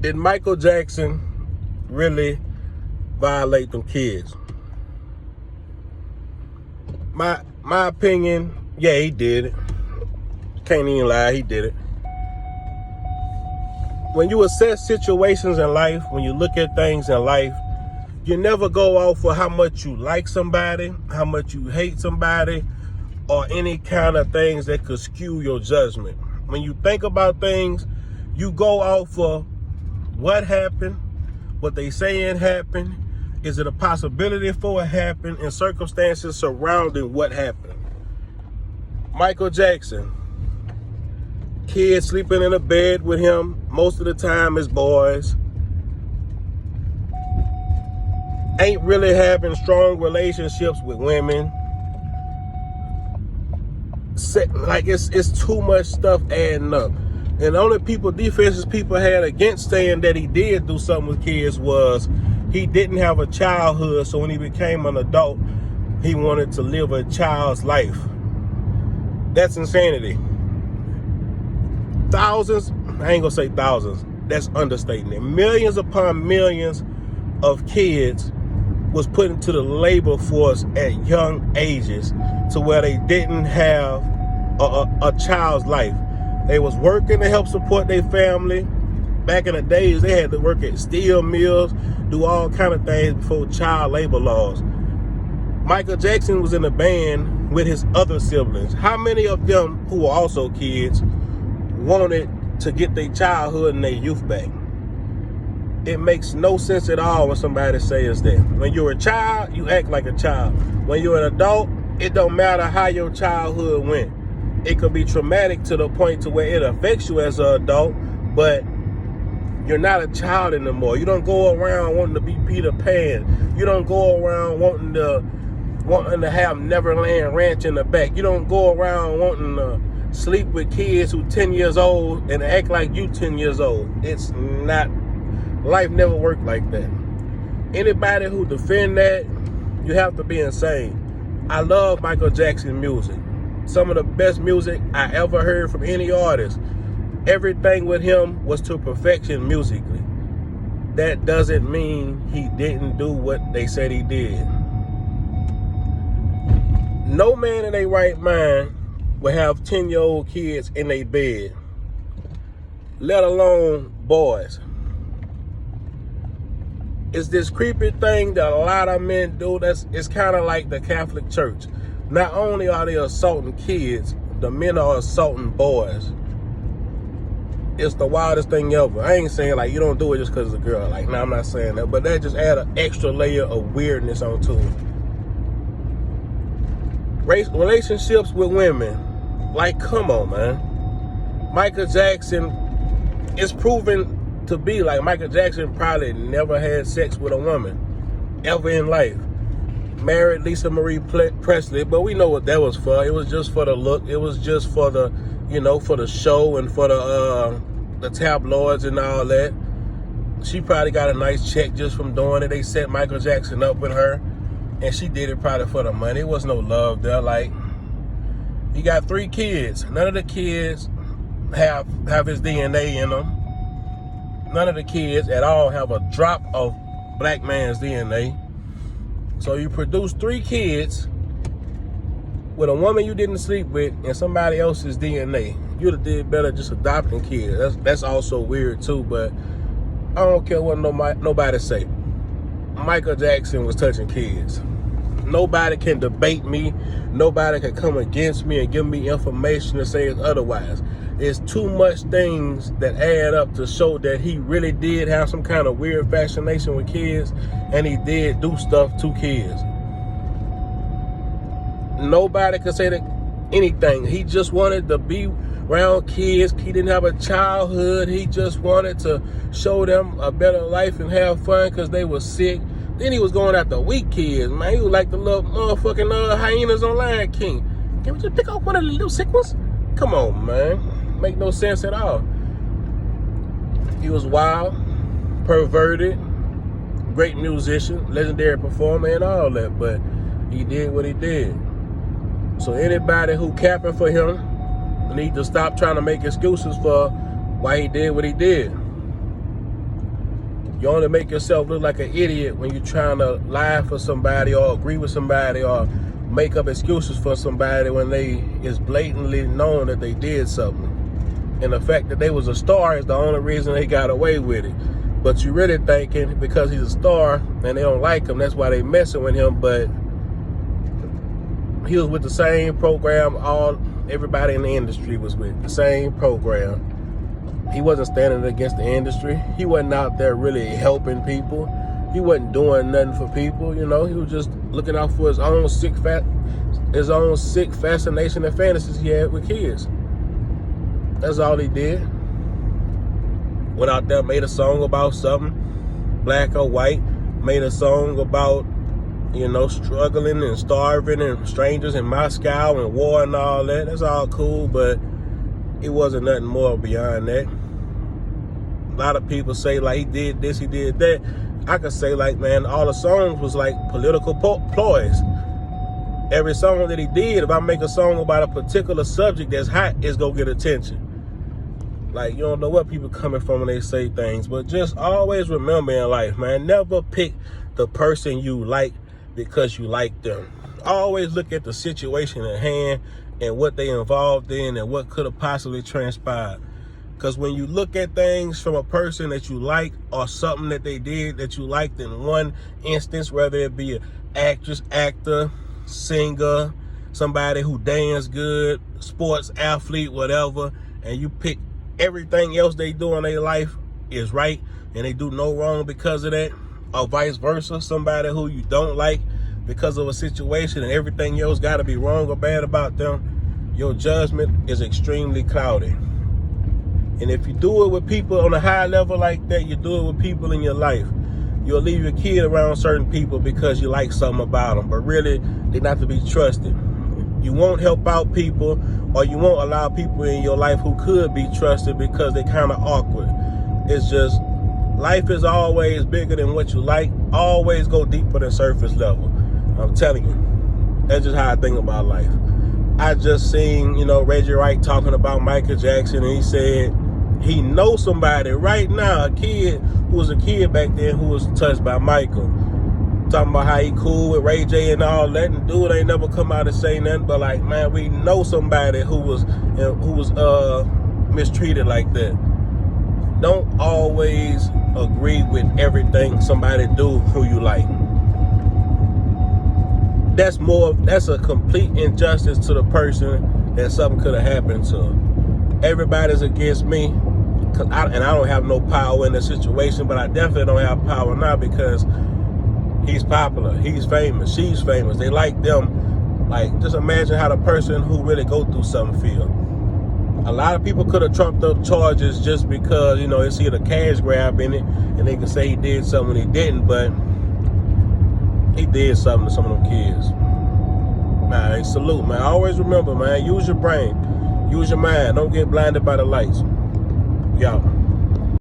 Did Michael Jackson really violate them kids? My opinion, yeah, he did it. Can't even lie, he did it. When you assess situations in life, when you look at things in life, you never go off for how much you like somebody, how much you hate somebody, or any kind of things that could skew your judgment. When you think about things, you go off for what happened, what they saying happened, is it a possibility for it happened, and circumstances surrounding what happened. Michael Jackson, kids sleeping in a bed with him most of the time as boys, ain't really having strong relationships with women. Like it's too much stuff adding up. And the only defenses people had against saying that he did do something with kids was he didn't have a childhood, so when he became an adult, he wanted to live a child's life. That's insanity. Thousands, I ain't gonna say thousands, that's understating it. Millions upon millions of kids was put into the labor force at young ages to where they didn't have a child's life. They was working to help support their family. Back in the days, they had to work at steel mills, do all kind of things before child labor laws. Michael Jackson was in a band with his other siblings. How many of them, who were also kids, wanted to get their childhood and their youth back? It makes no sense at all when somebody says that. When you're a child, you act like a child. When you're an adult, it don't matter how your childhood went. It could be traumatic to the point to where it affects you as an adult, but you're not a child anymore. You don't go around wanting to be Peter Pan. You don't go around wanting to have Neverland Ranch in the back. You don't go around wanting to sleep with kids who 10 years old and act like you 10 years old. It's not, life never worked like that. Anybody who defend that, you have to be insane. I love Michael Jackson music. Some of the best music I ever heard from any artist. Everything with him was to perfection musically. That doesn't mean he didn't do what they said he did. No man in their right mind will have 10-year-old kids in their bed, let alone boys. It's this creepy thing that a lot of men do. It's kind of like the Catholic Church. Not only are they assaulting kids, the men are assaulting boys. It's the wildest thing ever. I ain't saying like you don't do it just because it's a girl. Like, no, I'm not saying that. But that just add an extra layer of weirdness onto it. Relationships with women. Like, come on, man. Michael Jackson is proven to be like, Michael Jackson probably never had sex with a woman ever in life. Married Lisa Marie Presley, but we know what that was for. It was just for the look. It was just for the, for the show and for the tabloids and all that. She probably got a nice check just from doing it. They set Michael Jackson up with her, and she did it probably for the money. It was no love there. Like, he got 3 kids. None of the kids have his DNA in them. None of the kids at all have a drop of black man's DNA. So you produce 3 kids with a woman you didn't sleep with and somebody else's DNA. You'd have did better just adopting kids. That's also weird too, but I don't care what nobody say. Michael Jackson was touching kids. Nobody can debate me. Nobody can come against me and give me information to say it's otherwise. It's too much things that add up to show that he really did have some kind of weird fascination with kids, and he did do stuff to kids. Nobody could say that anything. He just wanted to be around kids. He didn't have a childhood. He just wanted to show them a better life and have fun because they were sick. Then he was going after weak kids, man. He was like the little motherfucking hyenas on Lion King. Can we just pick up one of the little sick ones? Come on, man. Make no sense at all. He was wild, perverted, great musician, legendary performer, and all that, but he did what he did. So anybody who capping for him need to stop trying to make excuses for why he did what he did. You only make yourself look like an idiot when you're trying to lie for somebody or agree with somebody or make up excuses for somebody when it's blatantly known that they did something. And the fact that they was a star is the only reason they got away with it. But you really thinking because he's a star and they don't like him, that's why they messing with him. But he was with the same program everybody in the industry was with, the same program. He wasn't standing against the industry. He wasn't out there really helping people. He wasn't doing nothing for people, you know. He was just looking out for his own sick fascination and fantasies he had with kids. That's all he did. Went out there, made a song about something, black or white, made a song about, you know, struggling and starving and strangers in Moscow and war and all that. That's all cool, but it wasn't nothing more beyond that. A lot of people say, like, he did this, he did that. I could say, like, man, all the songs was like political ploys. Every song that he did, if I make a song about a particular subject that's hot, it's gonna get attention. Like, you don't know where people coming from when they say things, but just always remember in life, man, never pick the person you like because you like them. Always look at the situation at hand and what they involved in and what could have possibly transpired. Because when you look at things from a person that you like or something that they did that you liked in one instance, whether it be an actress, actor, singer, somebody who dance good, sports athlete, whatever, and you pick everything else they do in their life is right and they do no wrong because of that, or vice versa, somebody who you don't like because of a situation and everything else got to be wrong or bad about them, your judgment is extremely cloudy. And if you do it with people on a high level like that, you do it with people in your life. You'll leave your kid around certain people because you like something about them, but really they're not to be trusted. You won't help out people, or you won't allow people in your life who could be trusted because they're kind of awkward. It's just, life is always bigger than what you like. Always go deeper than surface level. I'm telling you, that's just how I think about life. I just seen, you know, Reggie Wright talking about Michael Jackson, and he said he knows somebody right now, a kid who was a kid back then who was touched by Michael. Talking about how he cool with Ray J and all that, and dude ain't never come out and say nothing, but like, man, we know somebody who was mistreated like that. Don't always agree with everything somebody do who you like. That's a complete injustice to the person that something could have happened to. Everybody's against me, and I don't have no power in the situation, but I definitely don't have power now because he's popular, he's famous, she's famous. They like them. Like, just imagine how the person who really go through something feel. A lot of people could have trumped up charges just because, you know, they see the cash grab in it, and they can say he did something when he didn't, but he did something to some of them kids. Man, salute, man. Always remember, man, use your brain, use your mind. Don't get blinded by the lights. Y'all.